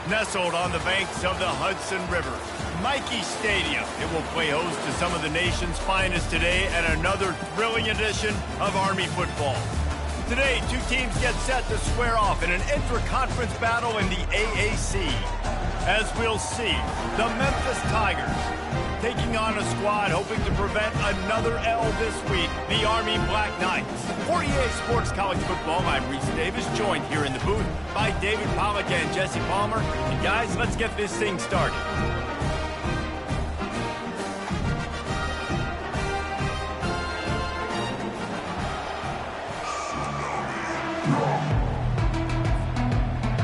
Nestled on the banks of the Hudson River, Michie Stadium. It will play host to some of the nation's finest today at another thrilling edition of Army football. Today, two teams get set to square off in an intra-conference battle in the AAC. As we'll see, the Memphis Tigers taking on a squad hoping to prevent another L this week, the Army Black Knights. For EA Sports College Football, I'm Reese Davis, joined here in the booth by David Pollack and Jesse Palmer. And guys, let's get this thing started.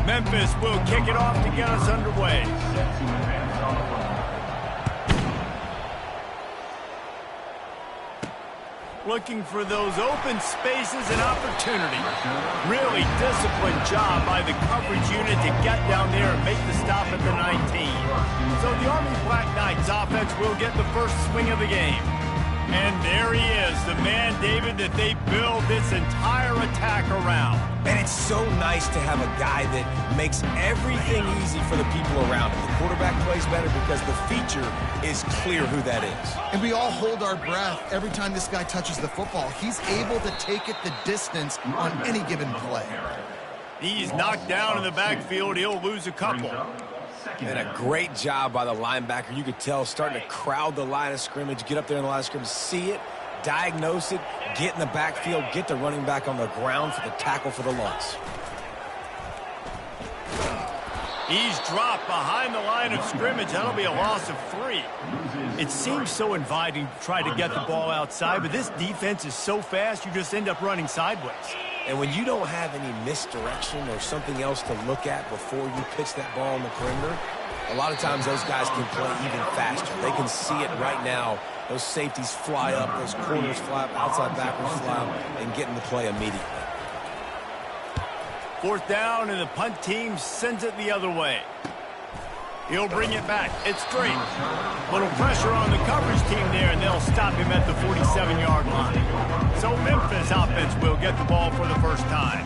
Memphis will kick it off to get us underway. Looking for those open spaces and opportunities. Really disciplined job by the coverage unit to get down there and make the stop at the 19. So the Army Black Knights offense will get the first swing of the game. And there he is, the man, David, that they build this entire attack around. And it's so nice to have a guy that makes everything easy for the people around him. The quarterback plays better because the feature is clear who that is. And we all hold our breath every time this guy touches the football. He's able to take it the distance on any given play. He's knocked down in the backfield. He'll lose a couple. And a great job by the linebacker. You could tell starting to crowd the line of scrimmage, get up there in the line of scrimmage, see it, diagnose it, get in the backfield, get the running back on the ground for the tackle for the loss. He's dropped behind the line of scrimmage. That'll be a loss of 3. It seems so inviting to try to get the ball outside, but this defense is so fast, you just end up running sideways. And when you don't have any misdirection or something else to look at before you pitch that ball on the perimeter, a lot of times those guys can play even faster. They can see it right now. Those safeties fly up, those corners fly up, outside backers fly up, and get in the play immediately. 4th down, and the punt team sends it the other way. He'll bring it back. It's straight. Little pressure on the coverage team there, and they'll stop him at the 47-yard line. So Memphis offense will get the ball for the first time.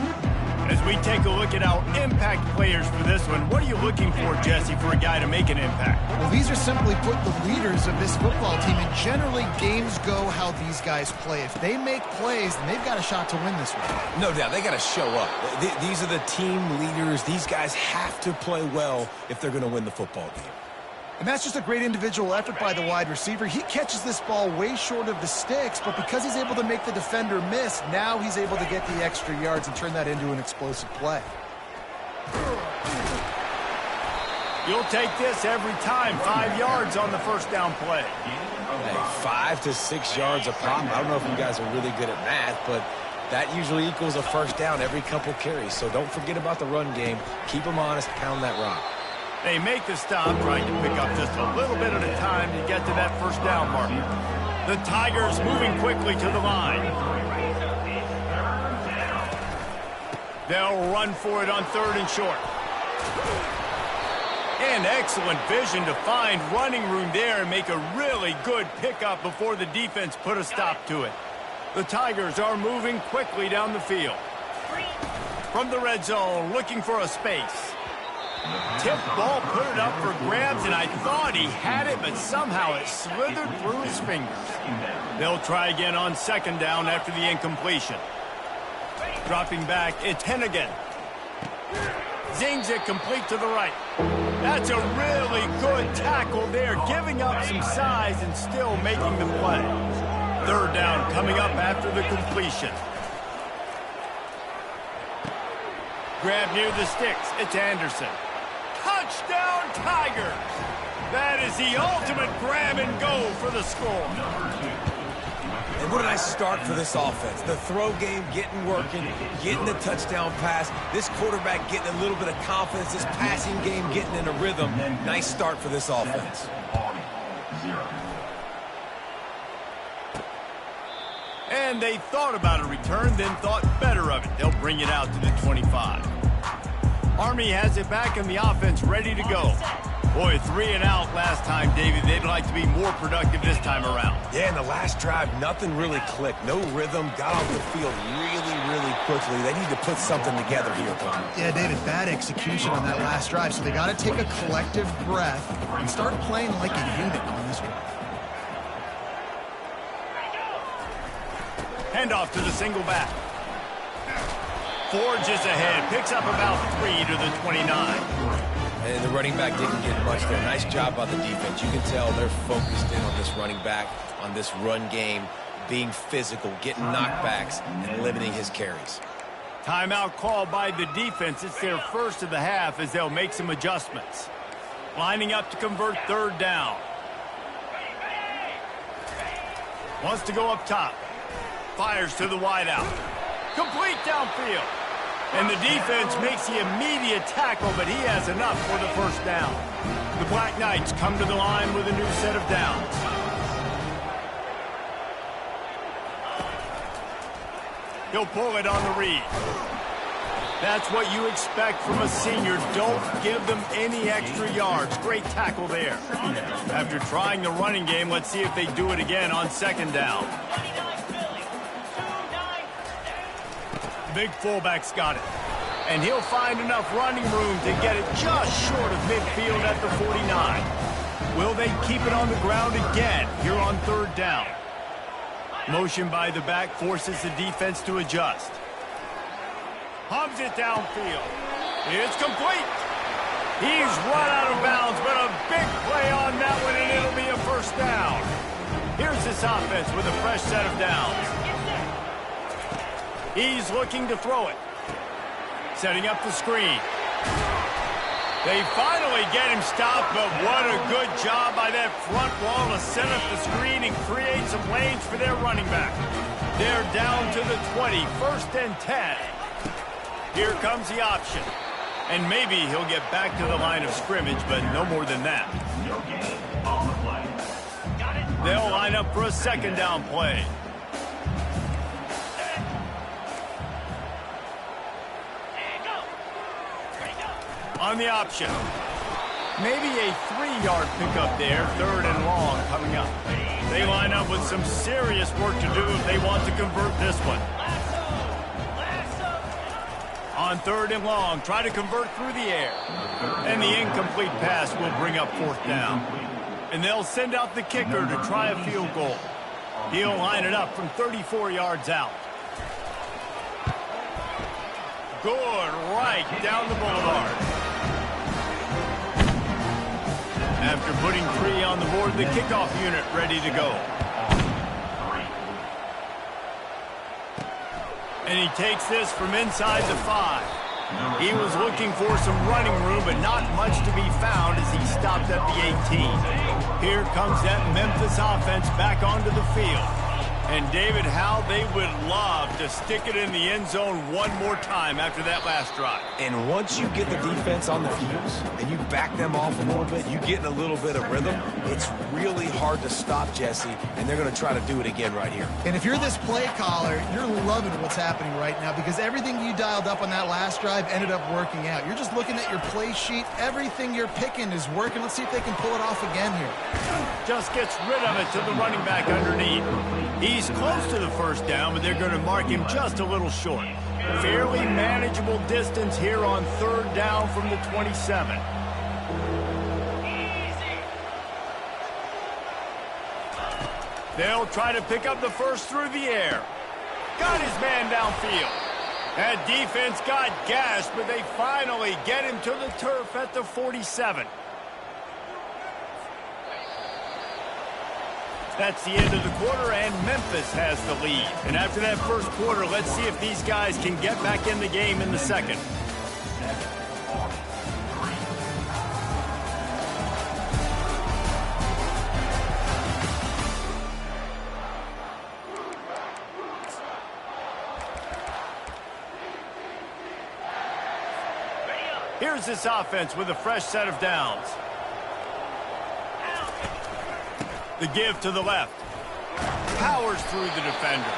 As we take a look at our impact players for this one, what are you looking for, Jesse, for a guy to make an impact? Well, these are simply put the leaders of this football team, and generally games go how these guys play. If they make plays, then they've got a shot to win this one. No doubt. They got to show up. These are the team leaders. These guys have to play well if they're going to win the football game. And that's just a great individual effort by the wide receiver. He catches this ball way short of the sticks, but because he's able to make the defender miss, now he's able to get the extra yards and turn that into an explosive play. You'll take this every time. 5 yards on the first down play. Hey, 5 to 6 yards a pop. I don't know if you guys are really good at math, but that usually equals a first down every couple carries. So don't forget about the run game. Keep them honest. Pound that rock. They make the stop, trying to pick up just a little bit at a time to get to that first down mark. The Tigers moving quickly to the line. They'll run for it on 3rd and short. And excellent vision to find running room there and make a really good pickup before the defense put a stop to it. The Tigers are moving quickly down the field. From the red zone, looking for a space. Tip ball, put it up for grabs, and I thought he had it, but somehow it slithered through his fingers. They'll try again on 2nd down after the incompletion. Dropping back, it's Hennigan. Zings it complete to the right. That's a really good tackle there, giving up some size and still making the play. 3rd down coming up after the completion. Grab near the sticks, it's Anderson. Touchdown, Tigers! That is the ultimate grab and go for the score. And what a nice start for this offense. The throw game getting working, getting the touchdown pass. This quarterback getting a little bit of confidence. This passing game getting in a rhythm. Nice start for this offense. And they thought about a return, then thought better of it. They'll bring it out to the 25. Army has it back and the offense ready to go. Boy, 3 and out last time, David. They'd like to be more productive this time around. Yeah, in the last drive, nothing really clicked. No rhythm, got off the field really quickly. They need to put something together here, Tom. Yeah, David, bad execution on that last drive, so they got to take a collective breath and start playing like a unit on this one. Handoff to the single back. Forges ahead, picks up about 3 to the 29. And the running back didn't get much there. Nice job by the defense. You can tell they're focused in on this running back, on this run game, being physical, getting knockbacks, and limiting his carries. Timeout called by the defense. It's their first of the half as they'll make some adjustments. Lining up to convert 3rd down. Wants to go up top. Fires to the wideout. Complete downfield. And the defense makes the immediate tackle, but he has enough for the 1st down. The Black Knights come to the line with a new set of downs. He'll pull it on the read. That's what you expect from a senior. Don't give them any extra yards. Great tackle there. After trying the running game, let's see if they do it again on 2nd down. The big fullback's got it. And he'll find enough running room to get it just short of midfield at the 49. Will they keep it on the ground again here on 3rd down? Motion by the back forces the defense to adjust. Hums it downfield. It's complete. He's run out of bounds, but a big play on that one, and it'll be a 1st down. Here's this offense with a fresh set of downs. He's looking to throw it. Setting up the screen. They finally get him stopped, but what a good job by that front wall to set up the screen and create some lanes for their running back. They're down to the 20, 1st and 10. Here comes the option. And maybe he'll get back to the line of scrimmage, but no more than that. They'll line up for a 2nd down play. On the option. Maybe a 3-yard pickup there, 3rd and long coming up. They line up with some serious work to do if they want to convert this one. On 3rd and long, try to convert through the air. And the incomplete pass will bring up 4th down. And they'll send out the kicker to try a field goal. He'll line it up from 34 yards out. Good, right down the boulevard. After putting 3 on the board, the kickoff unit ready to go. And he takes this from inside the 5. He was looking for some running room, but not much to be found as he stopped at the 18. Here comes that Memphis offense back onto the field. And David, how they would love to stick it in the end zone one more time after that last drive. And once you get the defense on their heels and you back them off a little bit, you get in a little bit of rhythm, it's really hard to stop, Jesse, and they're going to try to do it again right here. And if you're this play caller, you're loving what's happening right now because everything you dialed up on that last drive ended up working out. You're just looking at your play sheet. Everything you're picking is working. Let's see if they can pull it off again here. Just gets rid of it to the running back underneath. He's close to the 1st down, but they're going to mark him just a little short. Fairly manageable distance here on 3rd down from the 27. They'll try to pick up the 1st through the air. Got his man downfield. That defense got gashed, but they finally get him to the turf at the 47. That's the end of the quarter, and Memphis has the lead. And after that 1st quarter, let's see if these guys can get back in the game in the 2nd. Here's this offense with a fresh set of downs. The give to the left. Powers through the defender.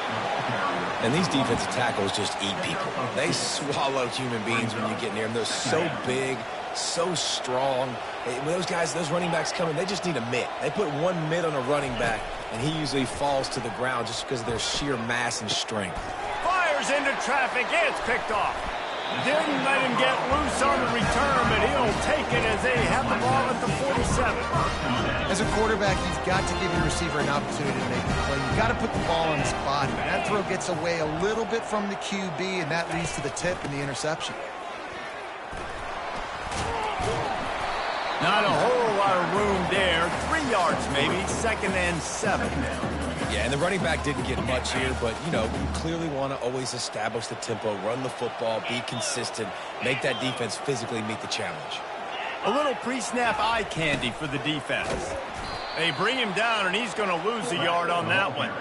And these defensive tackles just eat people. They swallow human beings when you get near them. They're so big, so strong. When those guys, those running backs come in, they just need a mitt. They put one mitt on a running back, and he usually falls to the ground just because of their sheer mass and strength. Fires into traffic. It's picked off. Didn't let him get loose on the return, but he'll take it as they have the ball at the 47. As a quarterback, you've got to give your receiver an opportunity to make the play. You've got to put the ball on his body. That throw gets away a little bit from the QB, and that leads to the tip and the interception. Not a whole lot of room there. 3 yards maybe, 2nd and 7. Yeah, and the running back didn't get much here, but, you know, you clearly want to always establish the tempo, run the football, be consistent, make that defense physically meet the challenge. A little pre-snap eye candy for the defense. They bring him down, and he's going to lose a yard on that one.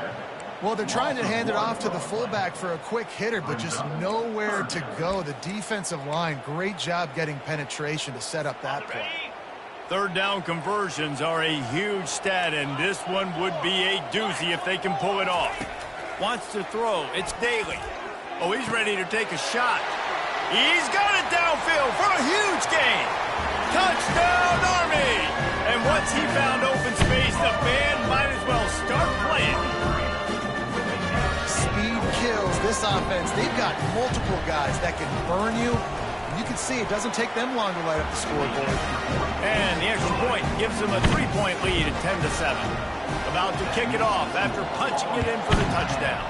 Well, they're trying to hand it off to the fullback for a quick hitter, but just nowhere to go. The defensive line, great job getting penetration to set up that play. 3rd down conversions are a huge stat, and this one would be a doozy if they can pull it off. Wants to throw. It's Daly. Oh, he's ready to take a shot. He's got it downfield for a huge gain. Touchdown, Army! And once he found open space, the band might as well start playing. Speed kills this offense. They've got multiple guys that can burn you. You can see it doesn't take them long to light up the scoreboard. And the extra point gives them a 3-point lead at 10-7. About to kick it off after punching it in for the touchdown.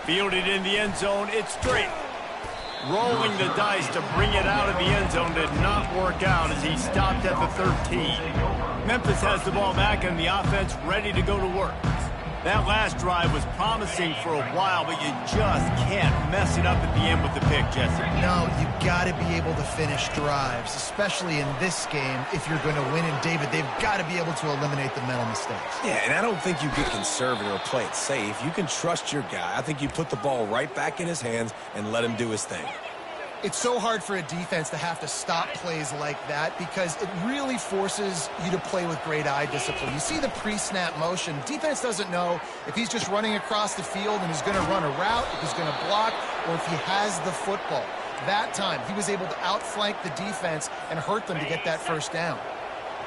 Fielded in the end zone, it's straight. Rolling the dice to bring it out of the end zone did not work out as he stopped at the 13. Memphis has the ball back and the offense ready to go to work. That last drive was promising for a while, but you just can't mess it up at the end with the pick, Jesse. No, you've got to be able to finish drives, especially in this game. If you're going to win, and David, they've got to be able to eliminate the mental mistakes. Yeah, and I don't think you get conservative or play it safe. You can trust your guy. I think you put the ball right back in his hands and let him do his thing. It's so hard for a defense to have to stop plays like that because it really forces you to play with great eye discipline. You see the pre-snap motion. Defense doesn't know if he's just running across the field and he's going to run a route, if he's going to block, or if he has the football. That time, he was able to outflank the defense and hurt them to get that 1st down.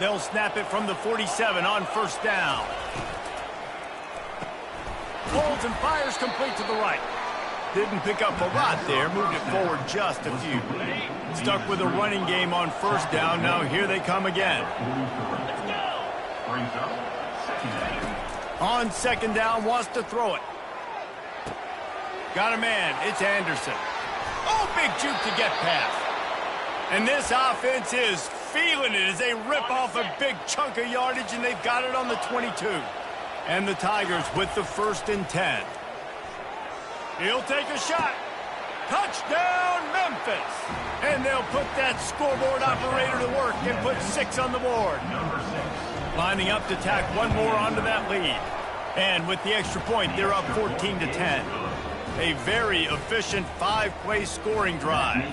They'll snap it from the 47 on 1st down. Holds and fires complete to the right. Didn't pick up a lot there, moved it forward just a few. Stuck with a running game on 1st down, now here they come again. On 2nd down, wants to throw it. Got a man, it's Anderson. Oh, big juke to get past. And this offense is feeling it as they rip off a big chunk of yardage, and they've got it on the 22. And the Tigers with the 1st and 10. He'll take a shot. Touchdown, Memphis. And they'll put that scoreboard operator to work and put 6 on the board. Lining up to tack one more onto that lead. And with the extra point, they're up 14-10. A very efficient 5-play scoring drive.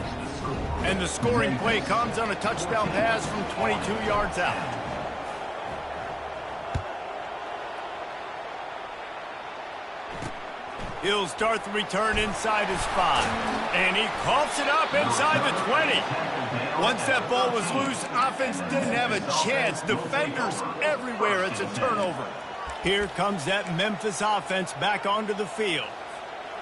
And the scoring play comes on a touchdown pass from 22 yards out. He'll start the return inside his 5. And he coughs it up inside the 20. Once that ball was loose, offense didn't have a chance. Defenders everywhere. It's a turnover. Here comes that Memphis offense back onto the field.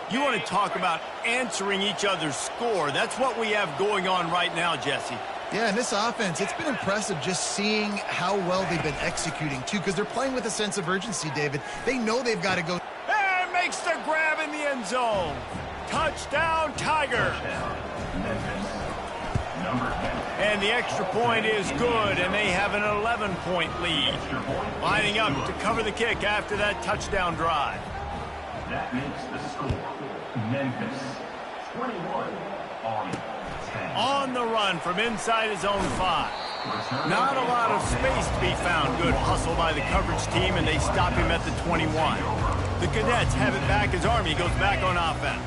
You want to talk about answering each other's score. That's what we have going on right now, Jesse. Yeah, and this offense, it's been impressive just seeing how well they've been executing, too, because they're playing with a sense of urgency, David. They know they've got to go. Makes the grab in the end zone. Touchdown, Tigers. And the extra point is good, and they have an 11-point lead. Lining up to cover the kick after that touchdown drive. That makes the score Memphis 21 on 10. On the run from inside his own 5. Not a lot of space to be found. Good hustle by the coverage team, and they stop him at the 21. The Cadets have it back as Army goes back on offense.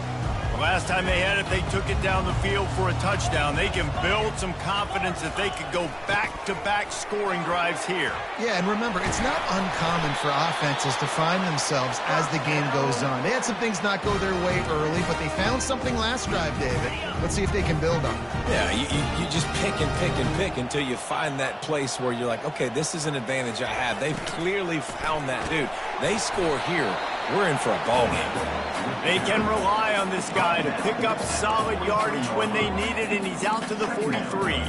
last time they had it, they took it down the field for a touchdown. They can build some confidence that they could go back-to-back scoring drives here. Yeah, and remember, it's not uncommon for offenses to find themselves as the game goes on. They had some things not go their way early, but they found something last drive, David. Let's see if they can build on it. Yeah, you just pick and pick and pick until you find that place where you're like, okay, this is an advantage I have. They've clearly found that, dude. They score here, we're in for a ball game. They can rely on this guy to pick up solid yardage when they need it, and he's out to the 43.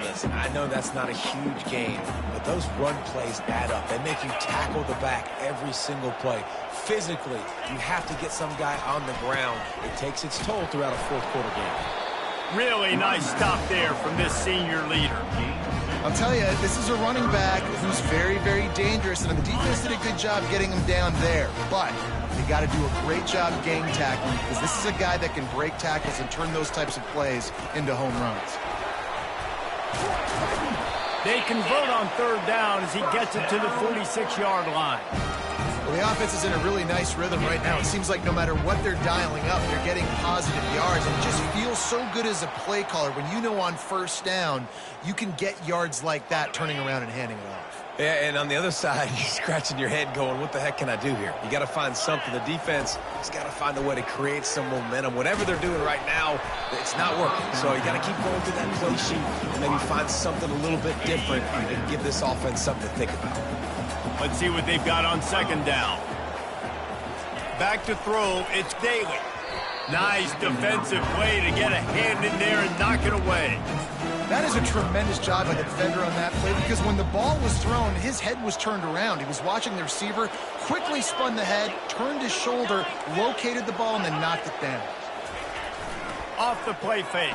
Listen, I know that's not a huge game, but those run plays add up. They make you tackle the back every single play. Physically, you have to get some guy on the ground. It takes its toll throughout a fourth-quarter game. Really nice stop there from this senior leader. I'll tell you, this is a running back who's very, very dangerous, and the defense did a good job getting him down there. But they got to do a great job game tackling, because this is a guy that can break tackles and turn those types of plays into home runs. They convert on third down as he gets it to the 46-yard line. Well, the offense is in a really nice rhythm right now. It seems like no matter what they're dialing up, they're getting positive yards. And it just feels so good as a play caller when you know on first down you can get yards like that turning around and handing it off. Yeah, and on the other side, you're scratching your head going, what the heck can I do here? You got to find something. The defense has got to find a way to create some momentum. Whatever they're doing right now, it's not working. So you got to keep going through that play sheet and maybe find something a little bit different and give this offense something to think about. Let's see what they've got on second down. Back to throw, it's Daly. Nice defensive play to get a hand in there and knock it away. That is a tremendous job by the defender on that play, because when the ball was thrown, his head was turned around. He was watching the receiver, quickly spun the head, turned his shoulder, located the ball, and then knocked it down. Off the play fake.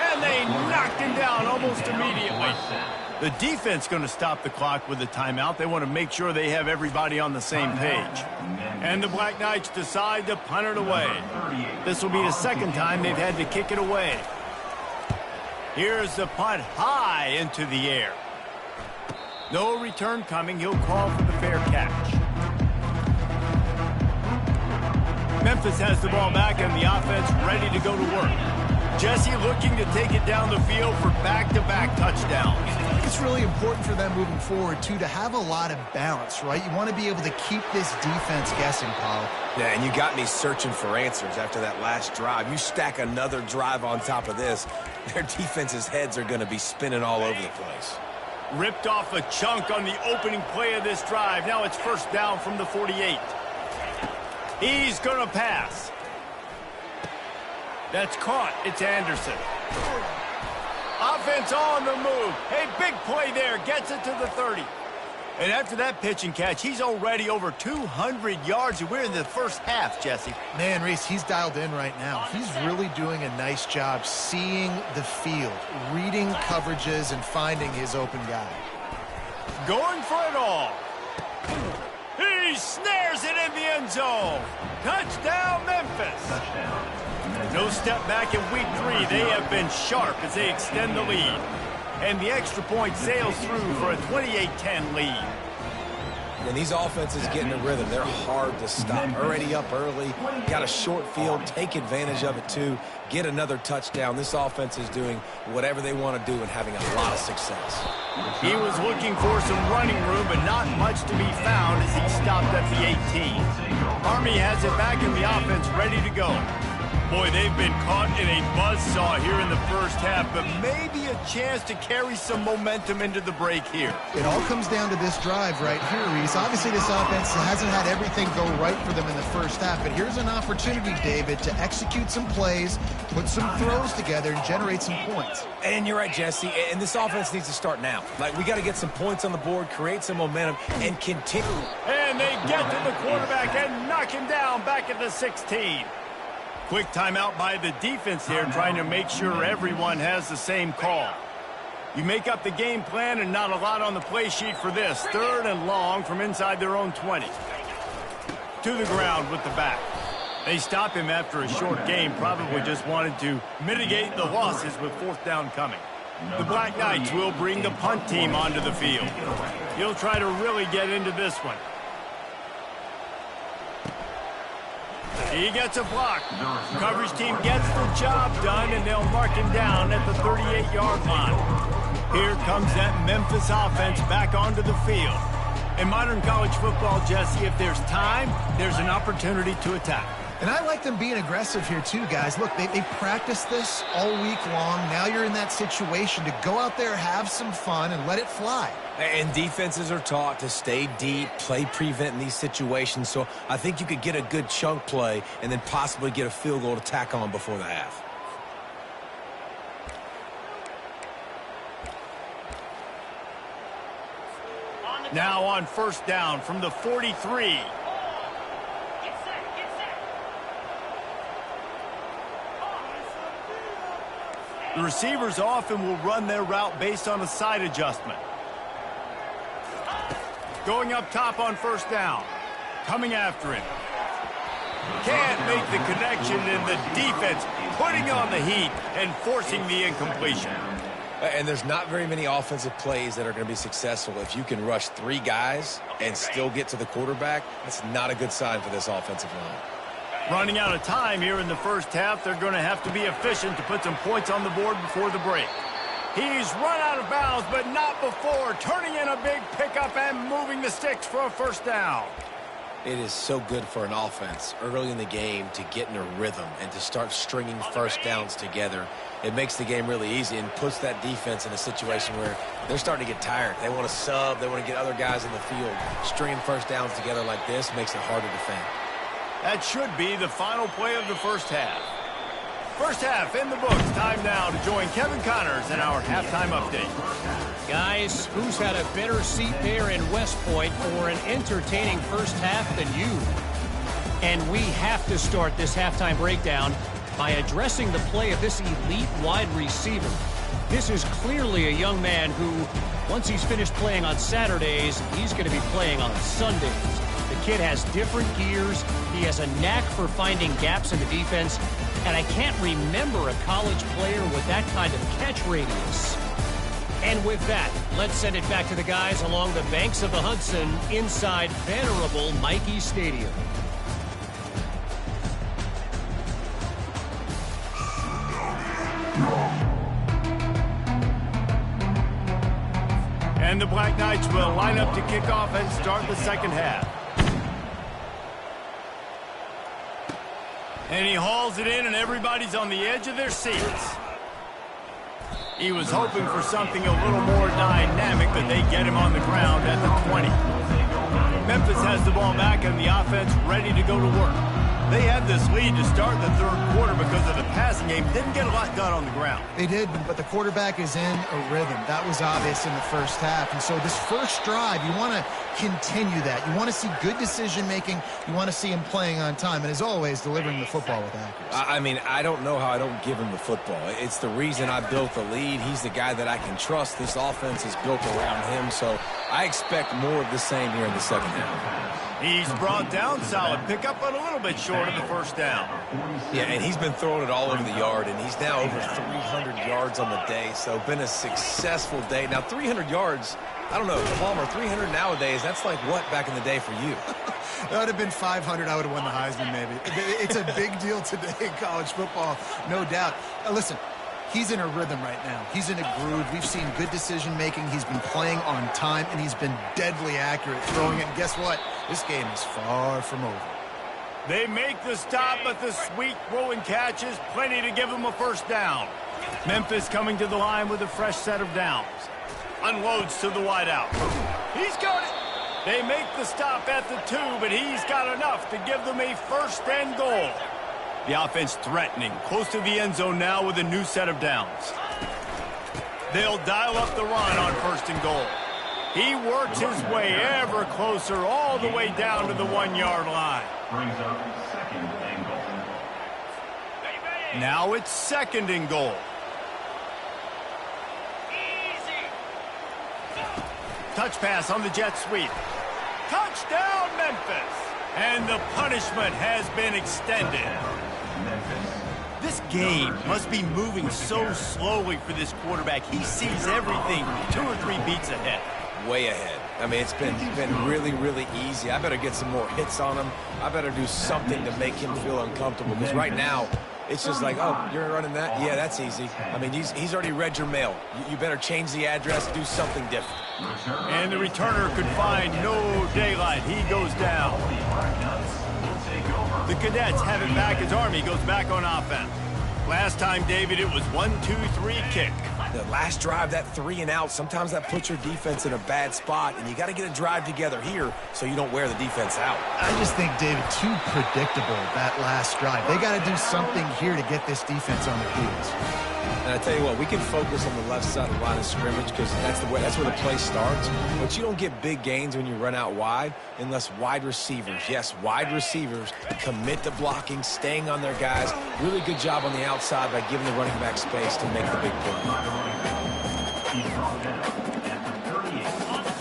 And they knocked him down almost immediately. The defense going to stop the clock with a timeout. They want to make sure they have everybody on the same page. And the Black Knights decide to punt it away. This will be the second time they've had to kick it away. Here's the punt high into the air. No return coming. He'll call for the fair catch. Memphis has the ball back and the offense ready to go to work. Jesse looking to take it down the field for back-to-back touchdowns. I think it's really important for them moving forward, too, to have a lot of balance, right? You want to be able to keep this defense guessing, Paul. Yeah, and you got me searching for answers after that last drive. You stack another drive on top of this, their defense's heads are going to be spinning all over the place. Ripped off a chunk on the opening play of this drive. Now it's first down from the 48. He's going to pass. That's caught. It's Anderson. Offense on the move. Hey, big play there. Gets it to the 30. And after that pitch and catch, he's already over 200 yards. And we're in the first half, Jesse. Man, Reese, he's dialed in right now. He's really doing a nice job seeing the field, reading coverages, and finding his open guy. Going for it all. He snares it in the end zone. Touchdown, Memphis. No step back in week 3. They have been sharp as they extend the lead. And the extra point sails through for a 28-10 lead. And these offenses get in a rhythm. They're hard to stop. Already up early. Got a short field. Take advantage of it, too. Get another touchdown. This offense is doing whatever they want to do and having a lot of success. He was looking for some running room, but not much to be found as he stopped at the 18. Army has it back in the offense, ready to go. Boy, they've been caught in a buzzsaw here in the first half, but maybe a chance to carry some momentum into the break here. It all comes down to this drive right here, Reese. Obviously, this offense hasn't had everything go right for them in the first half, but here's an opportunity, David, to execute some plays, put some throws together, and generate some points. And you're right, Jesse, and this offense needs to start now. Like, we got to get some points on the board, create some momentum, and continue. And they get to the quarterback and knock him down back at the 16. Quick timeout by the defense here, trying to make sure everyone has the same call. You make up the game plan and not a lot on the play sheet for this. Third and long from inside their own 20. To the ground with the back. They stop him after a short game, probably just wanted to mitigate the losses with fourth down coming. The Black Knights will bring the punt team onto the field. He'll try to really get into this one. He gets a block. Coverage team gets the job done, and they'll mark him down at the 38-yard line. Here comes that Memphis offense back onto the field. In modern college football, Jesse, if there's time, there's an opportunity to attack. And I like them being aggressive here too, guys. Look, they practiced this all week long. Now you're in that situation to go out there, have some fun, and let it fly. And defenses are taught to stay deep, play prevent in these situations. So I think you could get a good chunk play and then possibly get a field goal to tack on before the half. Now on first down from the 43. The receivers often will run their route based on a side adjustment. Going up top on first down. Coming after him. Can't make the connection, and the defense putting on the heat and forcing the incompletion. And there's not very many offensive plays that are going to be successful. If you can rush 3 guys and still get to the quarterback, that's not a good sign for this offensive line. Running out of time here in the first half, they're going to have to be efficient to put some points on the board before the break. He's run out of bounds, but not before, turning in a big pickup and moving the sticks for a first down. It is so good for an offense early in the game to get in a rhythm and to start stringing first downs together. It makes the game really easy and puts that defense in a situation where they're starting to get tired. They want to sub. They want to get other guys in the field. Stringing first downs together like this makes it hard to defend. That should be the final play of the first half. First half in the books. Time now to join Kevin Connors in our halftime update. Guys, who's had a better seat there in West Point for an entertaining first half than you? And we have to start this halftime breakdown by addressing the play of this elite wide receiver. This is clearly a young man who, once he's finished playing on Saturdays, he's going to be playing on Sundays. The kid has different gears. He has a knack for finding gaps in the defense. And I can't remember a college player with that kind of catch radius. And with that, let's send it back to the guys along the banks of the Hudson inside venerable Michie Stadium. And the Black Knights will line up to kick off and start the second half. And he hauls it in, and everybody's on the edge of their seats. He was hoping for something a little more dynamic, but they get him on the ground at the 20. Memphis has the ball back, and the offense ready to go to work. They had this lead to start the third quarter because of the passing game. Didn't get a lot done on the ground. They did, but the quarterback is in a rhythm. That was obvious in the first half. And so this first drive, you want to continue that. You want to see good decision-making. You want to see him playing on time. And as always, delivering the football with accuracy. I mean, I don't know how I don't give him the football. It's the reason I built the lead. He's the guy that I can trust. This offense is built around him. So I expect more of the same here in the second half. He's brought down solid pickup, but a little bit short of the first down. Yeah, and he's been throwing it all over the yard, and he's now over 300 yards on the day, so been a successful day. Now, 300 yards, I don't know, Palmer, 300 nowadays, that's like what back in the day for you? That would have been 500. I would have won the Heisman, maybe. It's a big deal today in college football, no doubt. Listen, he's in a rhythm right now. He's in a groove. We've seen good decision-making. He's been playing on time, and he's been deadly accurate throwing it. And guess what? This game is far from over. They make the stop, but the sweet throw and catch is plenty to give them a first down. Memphis coming to the line with a fresh set of downs. Unloads to the wideout. He's got it. They make the stop at the 2, but he's got enough to give them a first and goal. The offense threatening, close to the end zone now with a new set of downs. They'll dial up the run on first and goal. He works his way ever closer all the way down to the 1-yard line. Brings up second and goal. Now it's second and goal. Touch pass on the jet sweep. Touchdown, Memphis! And the punishment has been extended. This game must be moving so slowly for this quarterback. He sees everything 2 or 3 beats ahead. way ahead. I mean, it's been really, really easy. I better get some more hits on him. I better do something to make him feel uncomfortable, because right now, it's just like, oh, you're running that? Yeah, that's easy. I mean, he's already read your mail. You better change the address, do something different. And the returner could find no daylight. He goes down. The Cadets have it back as Army goes back on offense. Last time, David, it was 1-2-3 kick. The last drive, that 3 and out, sometimes that puts your defense in a bad spot, and you got to get a drive together here so you don't wear the defense out. I just think, David, too predictable, that last drive. They got to do something here to get this defense on their heels. And I tell you what, we can focus on the left side of the line of scrimmage because that's where the play starts. But you don't get big gains when you run out wide unless wide receivers, yes, wide receivers, commit to blocking, staying on their guys. Really good job on the outside by giving the running back space to make the big play.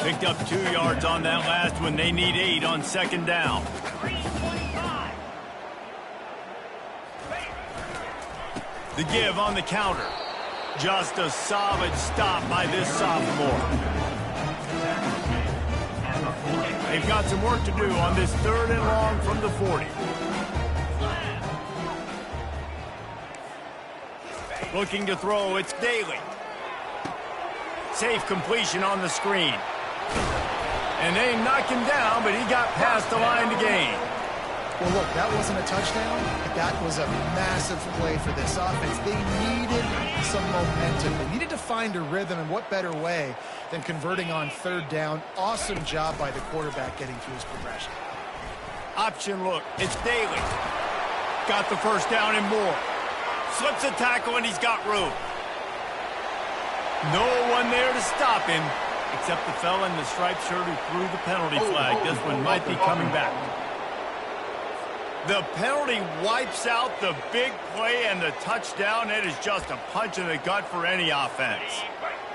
Picked up 2 yards on that last one. They need 8 on second down. The give on the counter. Just a solid stop by this sophomore. They've got some work to do on this 3rd and long from the 40. Looking to throw, it's Daly. Safe completion on the screen. And they knock him down, but he got past the line to gain. Well, look, that wasn't a touchdown, but that was a massive play for this offense. They needed some momentum. They needed to find a rhythm, and what better way than converting on 3rd down. Awesome job by the quarterback getting to his progression. Option look, it's Daly. Got the first down and more. Slips a tackle, and he's got room. No one there to stop him, except the fella in the striped shirt who threw the penalty flag. This one might be coming back. The penalty wipes out the big play and the touchdown. It is just a punch in the gut for any offense.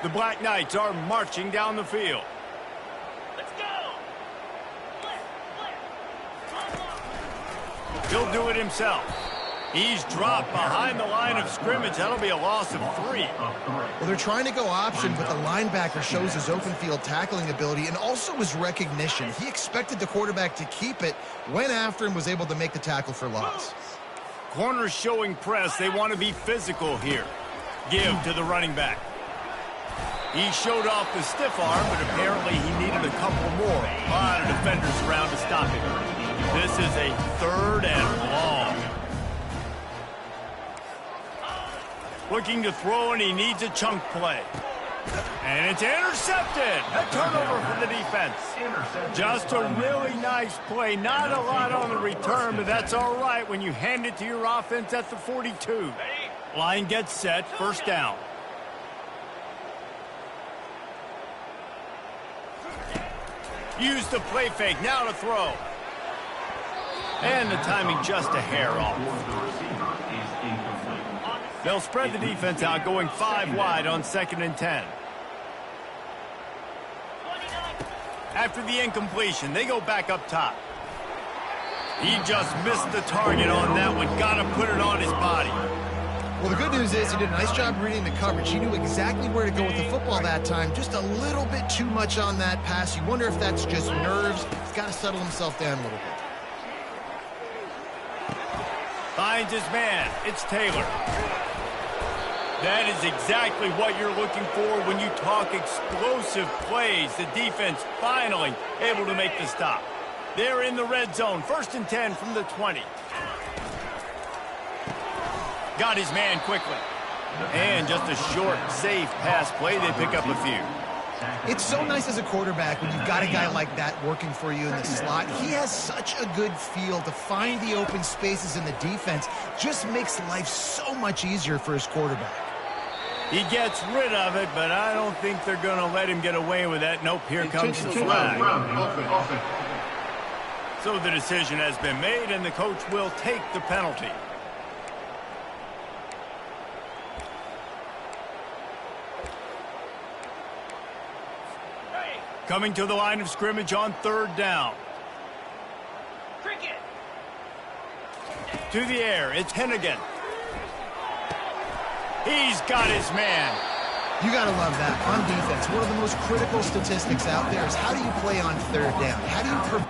The Black Knights are marching down the field. Let's go! He'll do it himself. He's dropped behind the line of scrimmage. That'll be a loss of 3. Well, they're trying to go option, but the linebacker shows his open field tackling ability and also his recognition. He expected the quarterback to keep it, went after him, was able to make the tackle for loss. Corners showing press. They want to be physical here. Give to the running back. He showed off the stiff arm, but apparently he needed a couple more. A lot of defenders around to stop him. This is a 3rd and long. Looking to throw, and he needs a chunk play. And it's intercepted. A turnover for the defense. Just a really nice play. Not a lot on the return, but that's all right when you hand it to your offense at the 42. Line gets set, first down. Use the play fake, now to throw. And the timing just a hair off. They'll spread the defense out, going 5 wide on 2nd and 10. After the incompletion, they go back up top. He just missed the target on that one. Got to put it on his body. Well, the good news is he did a nice job reading the coverage. He knew exactly where to go with the football that time. Just a little bit too much on that pass. You wonder if that's just nerves. He's got to settle himself down a little bit. Finds his man. It's Taylor. That is exactly what you're looking for when you talk explosive plays. The defense finally able to make the stop. They're in the red zone. 1st and 10 from the 20. Got his man quickly. And just a short, safe pass play. They pick up a few. It's so nice as a quarterback when you've got a guy like that working for you in the slot. He has such a good feel to find the open spaces in the defense. Just makes life so much easier for his quarterback. He gets rid of it, but I don't think they're going to let him get away with that. Nope, here comes the flag. So the decision has been made, and the coach will take the penalty. Coming to the line of scrimmage on 3rd down. Cricket. To the air, it's Hennigan. He's got his man. You got to love that. On defense, one of the most critical statistics out there is how do you play on third down? How do you...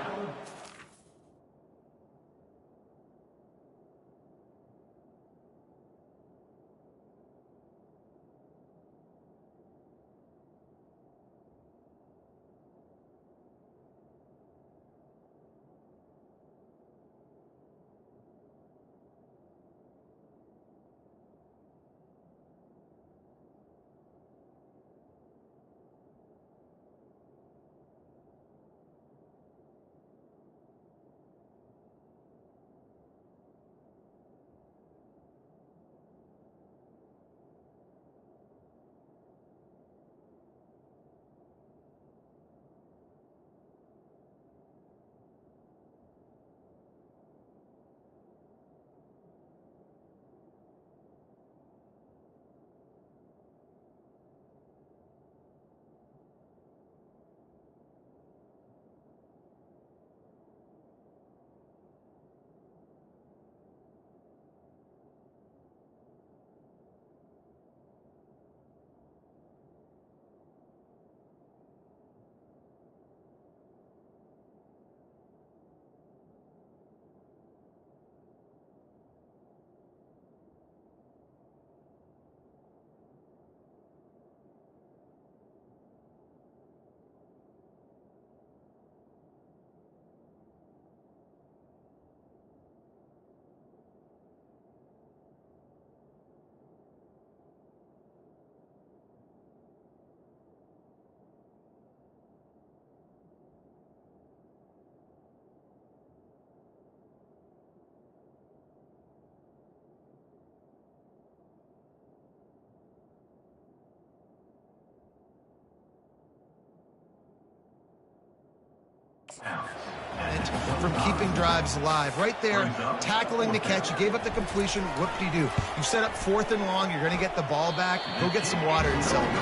From keeping drives alive. Right there, tackling the catch. You gave up the completion. Whoop-de-doo. You set up 4th and long. You're going to get the ball back. Go get some water and celebrate.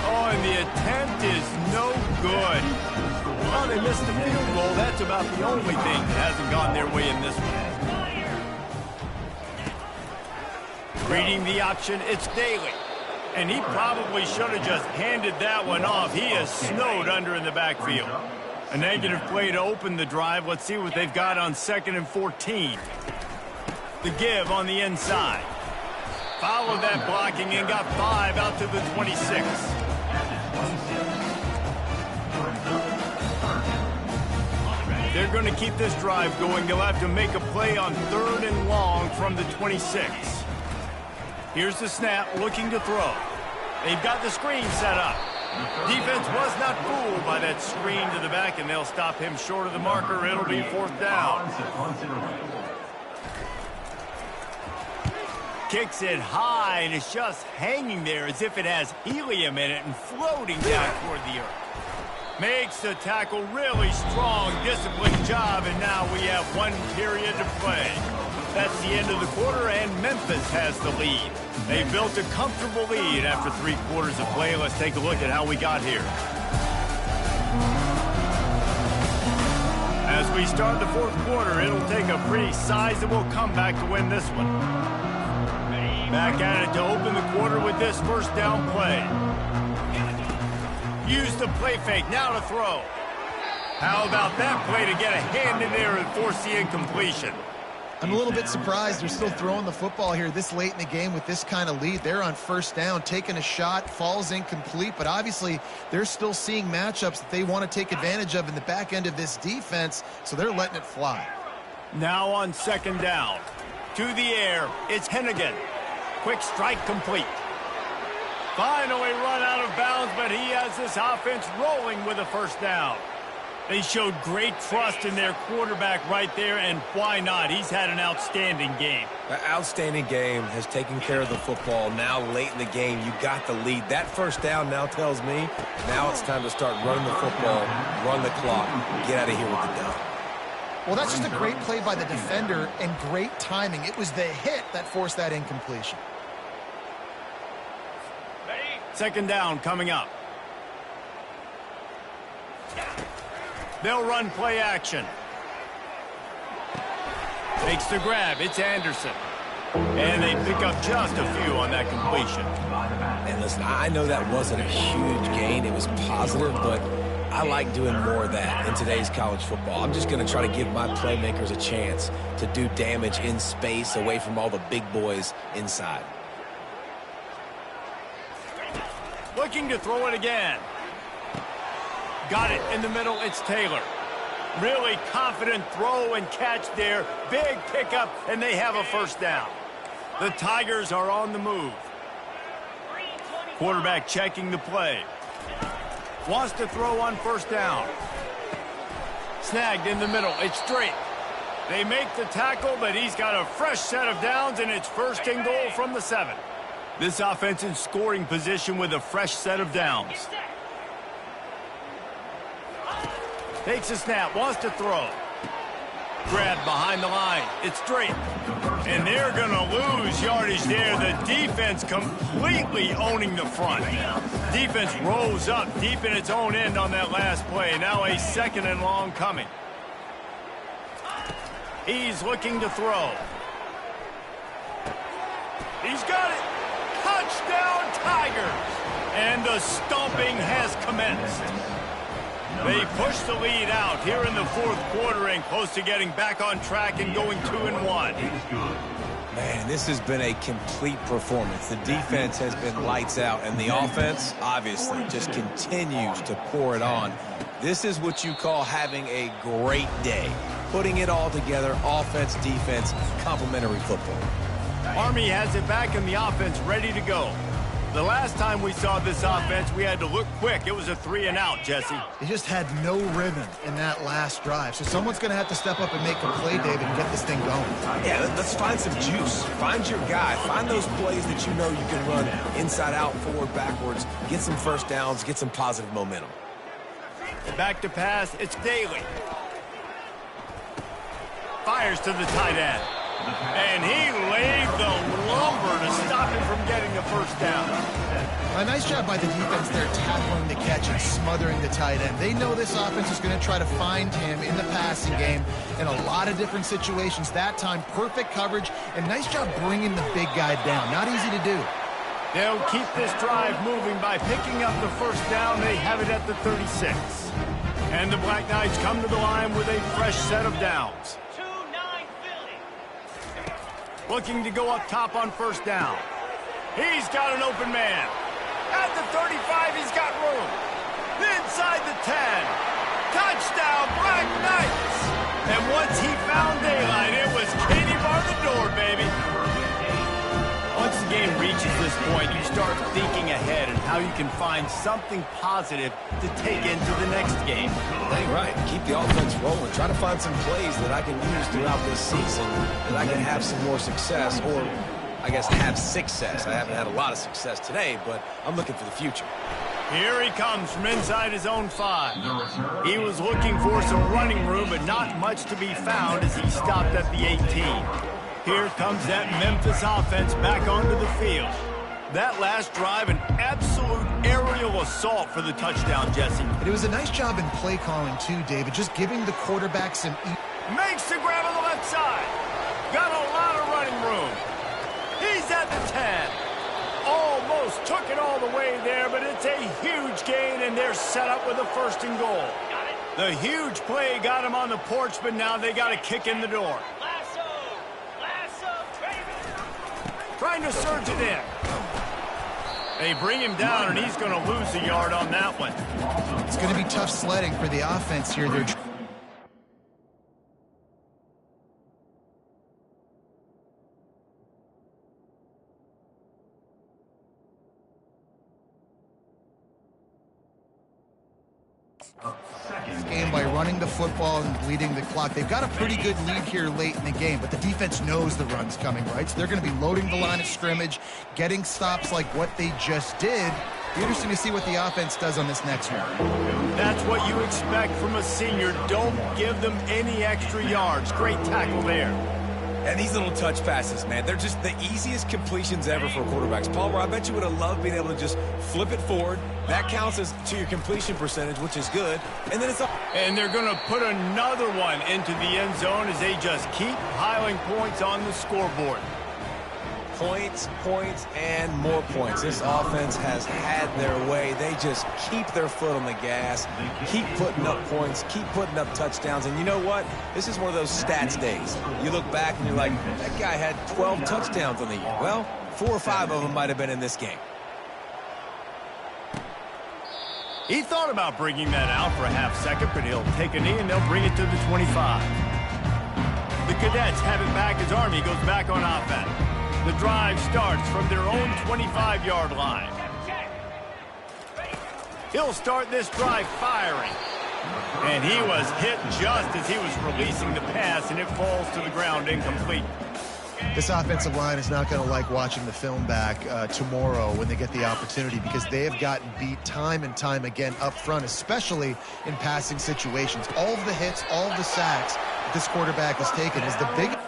Oh, and the attempt is no good. Oh, they missed the field goal. That's about the only thing that hasn't gone their way in this one. Reading the option, it's Daly. And he probably should have just handed that one off. He is snowed under in the backfield. A negative play to open the drive. Let's see what they've got on 2nd and 14. The give on the inside. Followed that blocking and got 5 out to the 26. They're going to keep this drive going. They'll have to make a play on 3rd and long from the 26. Here's the snap, looking to throw. They've got the screen set up. Defense was not fooled by that screen to the back, and they'll stop him short of the marker. It'll be 4th down. Kicks it high, and it's just hanging there as if it has helium in it and floating down toward the earth. Makes the tackle really strong, disciplined job, and now we have 1 period to play. That's the end of the quarter, and Memphis has the lead. They built a comfortable lead after 3 quarters of play. Let's take a look at how we got here. As we start the 4th quarter, it'll take a pretty sizable comeback to win this one. Back at it to open the quarter with this 1st down play. Use the play fake, now to throw. How about that play to get a hand in there and force the incompletion? I'm a little bit surprised they're still throwing the football here this late in the game with this kind of lead. They're on 1st down, taking a shot, falls incomplete, but obviously they're still seeing matchups that they want to take advantage of in the back end of this defense, so they're letting it fly. Now on 2nd down. To the air, it's Hennigan. Quick strike complete. Finally run out of bounds, but he has this offense rolling with a 1st down. They showed great trust in their quarterback right there, and why not? He's had an outstanding game. An outstanding game, has taken care of the football. Now late in the game, you got the lead. That 1st down now tells me now it's time to start running the football, run the clock, get out of here with the dub. Well, that's just a great play by the defender and great timing. It was the hit that forced that incompletion. 2nd down coming up. They'll run play action. Takes the grab. It's Anderson. And they pick up just a few on that completion. And listen, I know that wasn't a huge gain. It was positive, but I like doing more of that in today's college football. I'm just going to try to give my playmakers a chance to do damage in space away from all the big boys inside. Looking to throw it again. Got it in the middle. It's Taylor. Really confident throw and catch there. Big pickup, and they have a first down. The Tigers are on the move. Quarterback checking the play. Wants to throw on first down. Snagged in the middle. It's straight. They make the tackle, but he's got a fresh set of downs, and it's first and goal from the 7. This offense in scoring position with a fresh set of downs. Takes a snap, wants to throw. Grabbed behind the line. It's straight. And they're going to lose yardage there. The defense completely owning the front. Defense rose up deep in its own end on that last play. Now a 2nd and long coming. He's looking to throw. He's got it. Touchdown, Tigers. And the stomping has commenced. They push the lead out here in the 4th quarter and close to getting back on track and going 2-1. Man, this has been a complete performance. The defense has been lights out, and the offense, obviously, just continues to pour it on. This is what you call having a great day. Putting it all together, offense, defense, complementary football. Army has it back in the offense ready to go. The last time we saw this offense, we had to look quick. It was a 3-and-out, Jesse. They just had no rhythm in that last drive. So someone's going to have to step up and make a play, David, and get this thing going. Yeah, let's find some juice. Find your guy. Find those plays that you know you can run inside out, forward, backwards. Get some first downs. Get some positive momentum. Back to pass. It's Daly. Fires to the tight end. And he laid the lumber to stop him from getting the first down. A nice job by the defense there tackling the catch and smothering the tight end. They know this offense is going to try to find him in the passing game in a lot of different situations. That time, perfect coverage, and nice job bringing the big guy down. Not easy to do. They'll keep this drive moving by picking up the first down. They have it at the 36. And the Black Knights come to the line with a fresh set of downs. Looking to go up top on first down. He's got an open man. At the 35, he's got room. Inside the 10. Touchdown, Black Knights. And once he found daylight, it was Katie bar the door, baby. Once the game reaches this point, you start thinking ahead and how you can find something positive to take into the next game. Hey, right. Keep the offense rolling. Try to find some plays that I can use throughout this season that I can have some more success, or I guess have success. I haven't had a lot of success today, but I'm looking for the future. Here he comes from inside his own 5. He was looking for some running room, but not much to be found as he stopped at the 18. Here comes that Memphis offense back onto the field. That last drive, an absolute aerial assault for the touchdown, Jesse. And it was a nice job in play calling, too, David, just giving the quarterback some... Makes the grab on the left side. Got a lot of running room. He's at the 10. Almost took it all the way there, but it's a huge gain, and they're set up with a first and goal. The huge play got him on the porch, but now they got to kick in the door. Trying to surge it in. They bring him down, and he's going to lose a yard on that one. It's going to be tough sledding for the offense here. They're game by running the football and bleeding the clock. They've got a pretty good lead here late in the game, but the defense knows the run's coming, right? So they're going to be loading the line of scrimmage, getting stops like what they just did. Be interesting to see what the offense does on this next one. That's what you expect from a senior. Don't give them any extra yards. Great tackle there. And these little touch passes, man, they're just the easiest completions ever for quarterbacks. Palmer, I bet you would have loved being able to just flip it forward. That counts as to your completion percentage, which is good. And then it's up. And they're going to put another one into the end zone as they just keep piling points on the scoreboard. Points, points, and more points. This offense has had their way. They just keep their foot on the gas, keep putting up points, keep putting up touchdowns. And you know what? This is one of those stats days. You look back and you're like, that guy had 12 touchdowns on the year. Well, 4 or 5 of them might have been in this game. He thought about bringing that out for a half second, but he'll take a knee and they'll bring it to the 25. The Cadets have it back as Army goes back on offense. The drive starts from their own 25-yard line. He'll start this drive firing. And he was hit just as he was releasing the pass, and it falls to the ground incomplete. This offensive line is not going to like watching the film back tomorrow when they get the opportunity, because they have gotten beat time and time again up front, especially in passing situations. All of the hits, all of the sacks that this quarterback has taken is the big...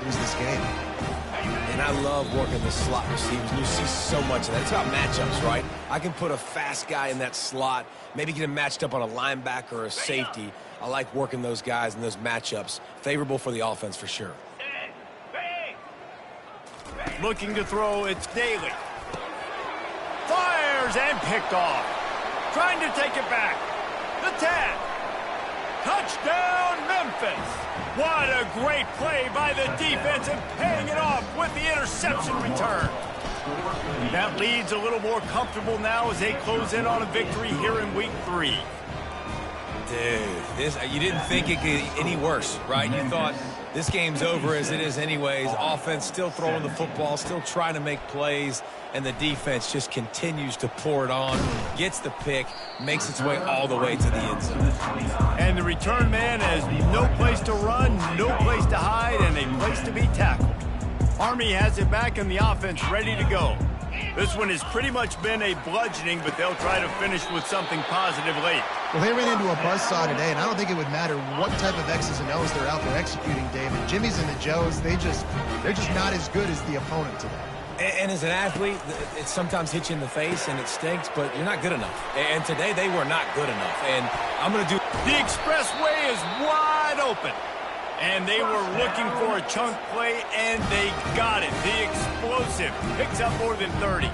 lose this game. And I love working the slot receivers. You see so much of that. It's about matchups, right? I can put a fast guy in that slot, maybe get him matched up on a linebacker or a safety. I like working those guys in those matchups. Favorable for the offense for sure. Looking to throw, it's Daly. Fires and picked off. Trying to take it back. The 10. Touchdown, Memphis. What a great play by the defense and paying it off with the interception return. That lead's a little more comfortable now as they close in on a victory here in week 3. Dude, you didn't think it could get any worse, right? You thought this game's over as it is anyways. Offense still throwing the football, still trying to make plays, and the defense just continues to pour it on, gets the pick, makes its way all the way to the end zone. And the return man has no place to run, no place to hide, and a place to be tackled. Army has it back and the offense ready to go. This one has pretty much been a bludgeoning, but they'll try to finish with something positive late. Well, they ran into a buzzsaw today, and I don't think it would matter what type of X's and O's they're out there executing, David. Jimmy's and the Joes, they're just not as good as the opponent today. And as an athlete, it sometimes hits you in the face and it stinks, but you're not good enough. And today they were not good enough. And I'm going to do... The expressway is wide open. And they were looking for a chunk play, and they got it. The explosive picks up more than 30.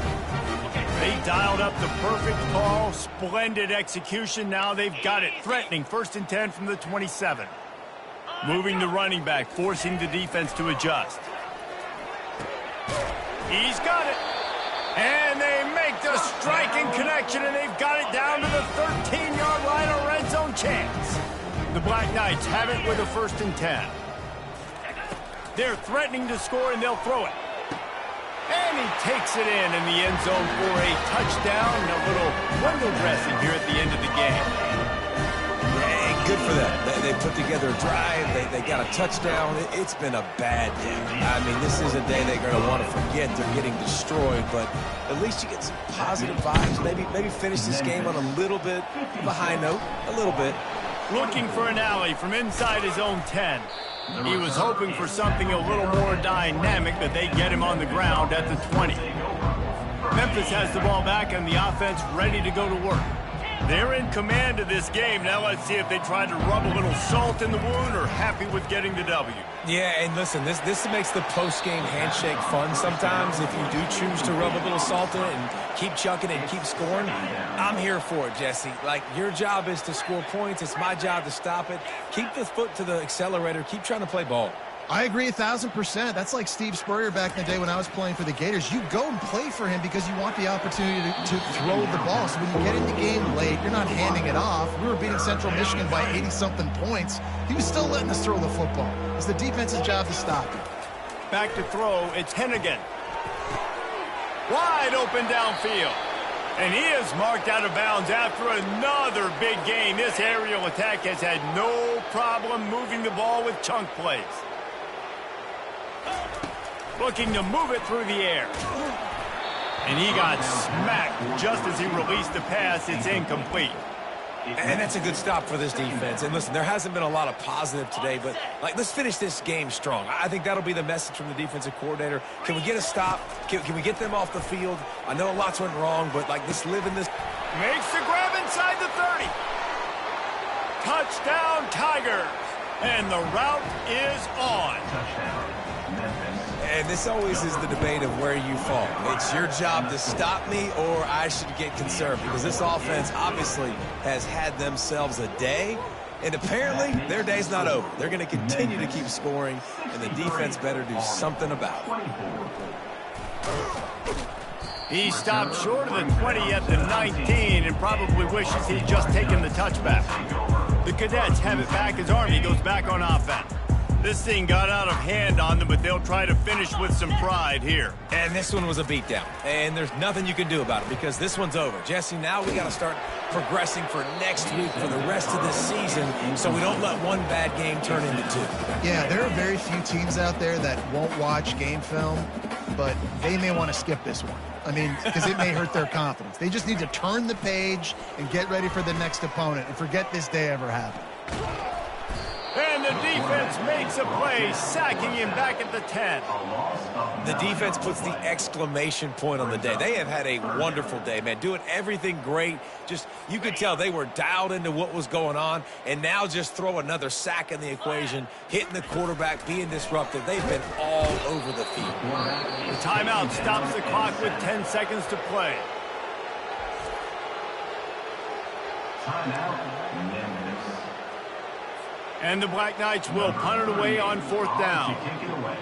They dialed up the perfect call. Splendid execution. Now they've got it. Threatening 1st and 10 from the 27. Moving the running back, forcing the defense to adjust. He's got it. And they make the striking connection, and they've got it down to the 13-yard line, a red zone chance. The Black Knights have it with a 1st and 10. They're threatening to score, and they'll throw it. And he takes it in the end zone for a touchdown and a little window dressing here at the end of the game. Yeah, good for them. They put together a drive. They got a touchdown. It's been a bad day. I mean, this is a day they're going to want to forget. They're getting destroyed, but at least you get some positive vibes. Maybe finish this game on a little bit of a high note, a little bit. Looking for an alley from inside his own 10. He was hoping for something a little more dynamic, but they get him on the ground at the 20. Memphis has the ball back and the offense ready to go to work. They're in command of this game. Now let's see if they try to rub a little salt in the wound or happy with getting the W. Yeah, and listen, this makes the post-game handshake fun sometimes. If you do choose to rub a little salt in it and keep chucking and keep scoring, I'm here for it, Jesse. Like, your job is to score points. It's my job to stop it. Keep the foot to the accelerator. Keep trying to play ball. I agree 1,000%. That's like Steve Spurrier back in the day when I was playing for the Gators. You go and play for him because you want the opportunity to throw the ball. So when you get in the game late, you're not handing it off. We were beating Central Michigan by 80-something points. He was still letting us throw the football. It's the defense's job to stop him. Back to throw, it's Hennigan. Wide open downfield. And he is marked out of bounds after another big gain. This aerial attack has had no problem moving the ball with chunk plays. Looking to move it through the air. And he got smacked just as he released the pass. It's incomplete. And that's a good stop for this defense. And listen, there hasn't been a lot of positive today, but let's finish this game strong. I think that'll be the message from the defensive coordinator. Can we get a stop? Can we get them off the field? I know lots went wrong, but let's live in this. Makes the grab inside the 30. Touchdown, Tigers. And the route is on. And this always is the debate of where you fall. It's your job to stop me, or I should get conservative, because this offense obviously has had themselves a day, and apparently their day's not over. They're going to continue to keep scoring, and the defense better do something about it. He stopped short of the 20 at the 19 and probably wishes he'd just taken the touchback. The Cadets have it back as Army goes back on offense. This thing got out of hand on them, but they'll try to finish with some pride here. And this one was a beatdown, and there's nothing you can do about it because this one's over. Jesse, now we got to start progressing for next week for the rest of this season so we don't let one bad game turn into two. Yeah, there are very few teams out there that won't watch game film, but they may want to skip this one. I mean, because it may hurt their confidence. They just need to turn the page and get ready for the next opponent and forget this day ever happened. And the defense makes a play, sacking him back at the 10. The defense puts the exclamation point on the day. They have had a wonderful day, man, doing everything great. Just, you could tell they were dialed into what was going on, and now just throw another sack in the equation, hitting the quarterback, being disruptive. They've been all over the field. The timeout stops the clock with 10 seconds to play. And the Black Knights will punt it away on 4th down.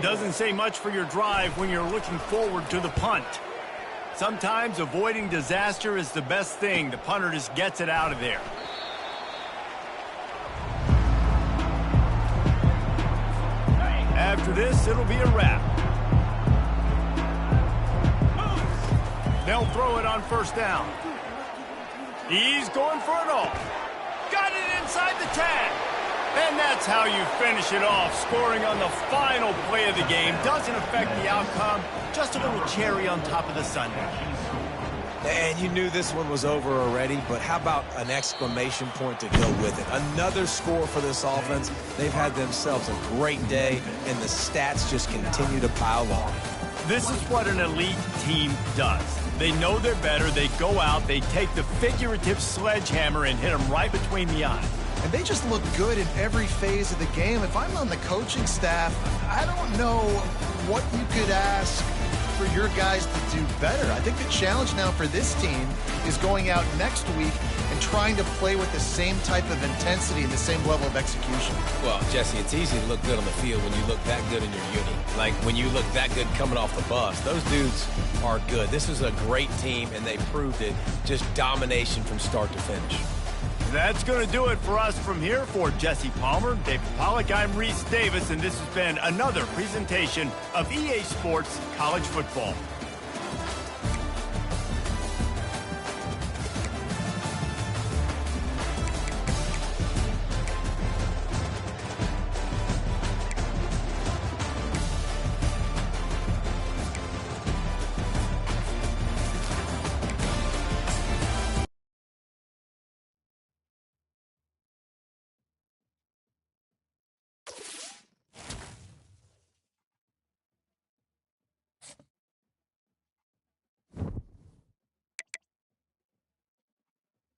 Doesn't say much for your drive when you're looking forward to the punt. Sometimes avoiding disaster is the best thing. The punter just gets it out of there. After this, it'll be a wrap. They'll throw it on 1st down. He's going for it all. Got it inside the 10. And that's how you finish it off, scoring on the final play of the game. Doesn't affect the outcome, just a little cherry on top of the sundae. And you knew this one was over already, but how about an exclamation point to go with it? Another score for this offense. They've had themselves a great day, and the stats just continue to pile on. This is what an elite team does. They know they're better. They go out, they take the figurative sledgehammer and hit them right between the eyes. And they just look good in every phase of the game. If I'm on the coaching staff, I don't know what you could ask for your guys to do better. I think the challenge now for this team is going out next week and trying to play with the same type of intensity and the same level of execution. Well, Jesse, it's easy to look good on the field when you look that good in your uni. Like when you look that good coming off the bus. Those dudes are good. This is a great team, and they proved it. Just domination from start to finish. That's going to do it for us from here. For Jesse Palmer, David Pollack, I'm Reese Davis, and this has been another presentation of EA Sports College Football.